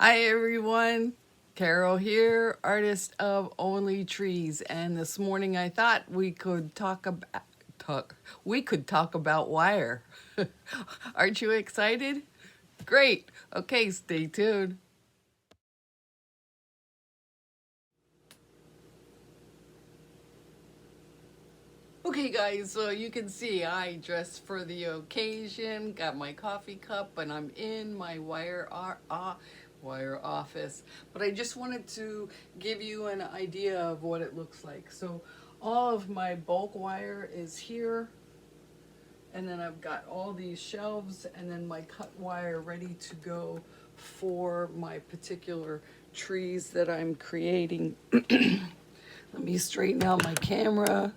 Hi everyone, Carol here, artist of Only Trees, and this morning I thought we could talk about wire. Aren't you excited? Great. Okay, stay tuned. Okay, guys, so you can see I dressed for the occasion, got my coffee cup, and I'm in my wire office. But I just wanted to give you an idea of what it looks like. So all of my bulk wire is here, and then I've got all these shelves, and then my cut wire ready to go for my particular trees that I'm creating. Let me straighten out my camera.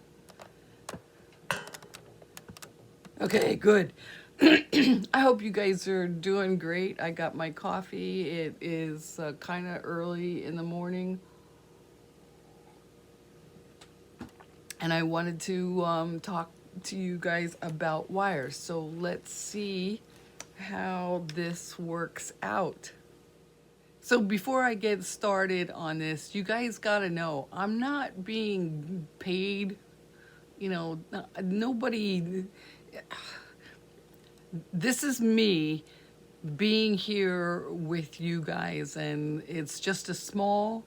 Okay, good. I hope you guys are doing great. I got my coffee. It is kind of early in the morning, and I wanted to talk to you guys about wires. So let's see how this works out. So before I get started on this, you guys got to know I'm not being paid. Nobody. This is me being here with you guys, and it's just a small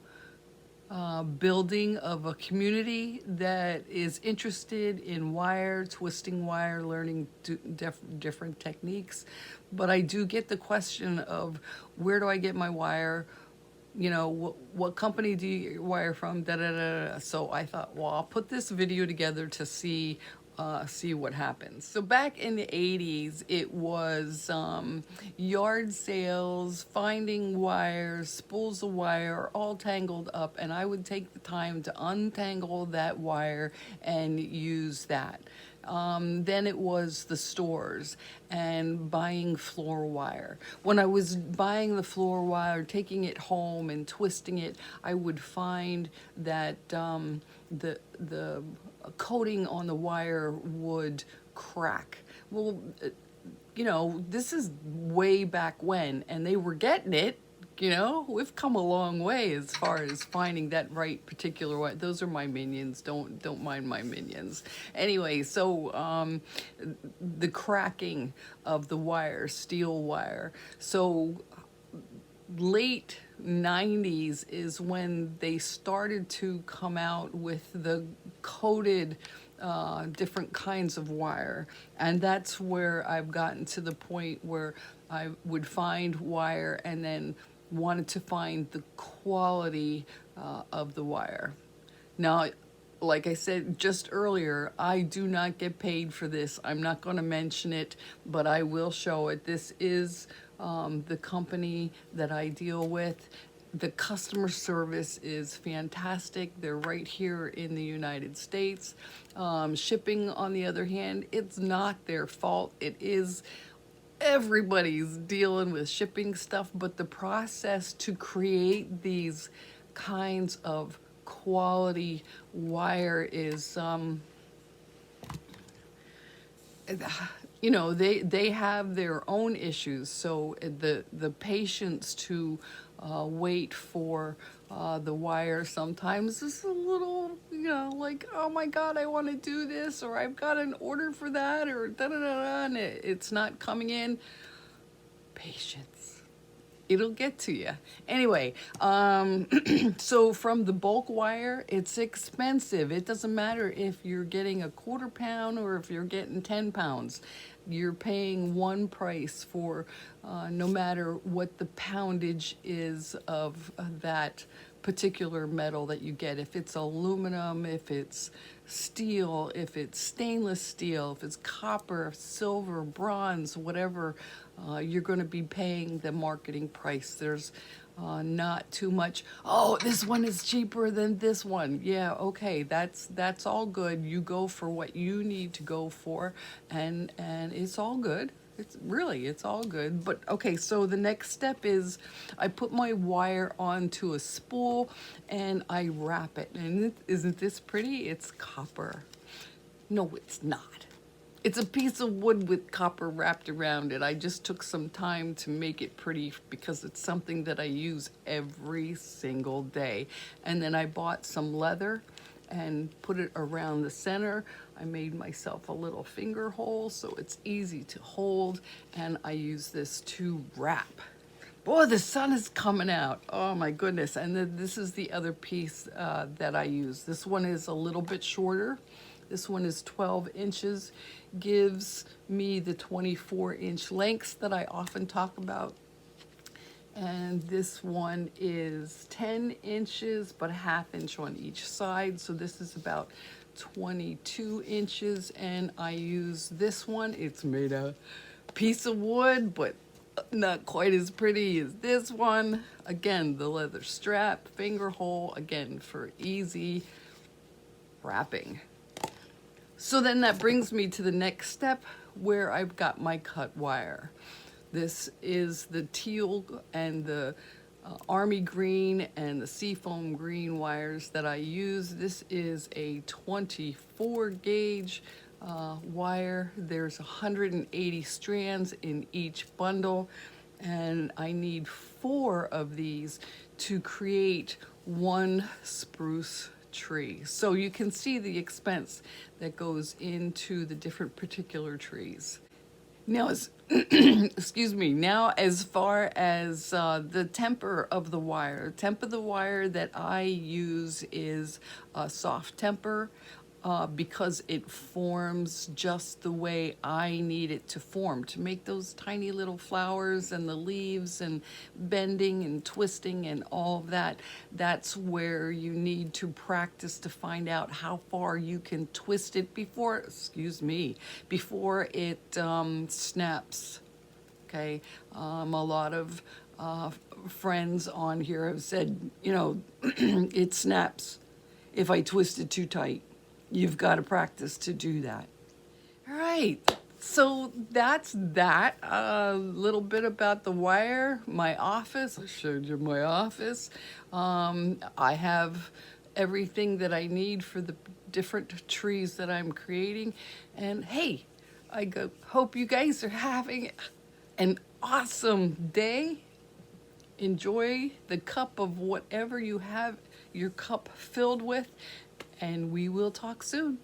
building of a community that is interested in wire, twisting wire, learning different techniques. But I do get the question of where do I get my wire? What company do you get your wire from? Da, da, da, da. So I thought, well, I'll put this video together to see what happens. So back in the 80s, it was yard sales, finding wires, spools of wire, all tangled up, and I would take the time to untangle that wire and use that. Then it was the stores and buying floor wire. When I was buying the floor wire, taking it home and twisting it, I would find that the coating on the wire would crack. Well, this is way back when, and they were getting it. We've come a long way as far as finding that right particular one. Those are my minions. Don't mind my minions. Anyway, so the cracking of the wire, steel wire. So late 90s is when they started to come out with the coated different kinds of wire. And that's where I've gotten to the point where I would find wire and then wanted to find the quality of the wire. Now, like I said just earlier, I do not get paid for this. I'm not going to mention it, but I will show it. This is the company that I deal with. The customer service is fantastic. They're right here in the United States. Shipping, on the other hand, it's not their fault. It is everybody's dealing with shipping stuff, but the process to create these kinds of quality wire is they have their own issues, so the patience to wait for the wire sometimes is a little, like, oh my god, I want to do this, or I've got an order for that, or da da da da, and it's not coming in. Patience, it'll get to you. Anyway, so from the bulk wire, it's expensive. It doesn't matter if you're getting a quarter-pound or if you're getting 10 pounds. You're paying one price for no matter what the poundage is of that particular metal that you get. If it's aluminum, if it's steel, if it's stainless steel, if it's copper, silver, bronze, whatever, you're going to be paying the marketing price. There's not too much, oh, this one is cheaper than this one. Yeah, okay, that's all good. You go for what you need to go for, and it's all good. It's all good. But okay, so the next step is I put my wire onto a spool and I wrap it. And isn't this pretty? It's copper. No, it's not. It's a piece of wood with copper wrapped around it. I just took some time to make it pretty because it's something that I use every single day. And then I bought some leather and put it around the center. I made myself a little finger hole so it's easy to hold, and I use this to wrap. Boy, the sun is coming out. Oh my goodness. And then this is the other piece that I use. This one is a little bit shorter. This one is 12 inches, gives me the 24-inch lengths that I often talk about. And this one is 10 inches, but a half inch on each side. So this is about 22 inches. And I use this one. It's made a piece of wood, but not quite as pretty as this one. Again, the leather strap, finger hole, again, for easy wrapping. So then that brings me to the next step where I've got my cut wire. This is the teal and the army green and the seafoam green wires that I use. This is a 24 gauge wire. There's 180 strands in each bundle, and I need 4 of these to create one spruce tree. So you can see the expense that goes into the different particular trees. Now, as excuse me. Now, as far as the temper of the wire, that I use is a soft temper. Because it forms just the way I need it to form, to make those tiny little flowers and the leaves and bending and twisting and all of that. That's where you need to practice to find out how far you can twist it before it snaps. Okay, a lot of friends on here have said, it snaps if I twist it too tight. You've got to practice to do that. All right, so that's that. A little bit about the wire, my office. I showed you my office. I have everything that I need for the different trees that I'm creating. And hey, hope you guys are having an awesome day. Enjoy the cup of whatever you have your cup filled with, and we will talk soon.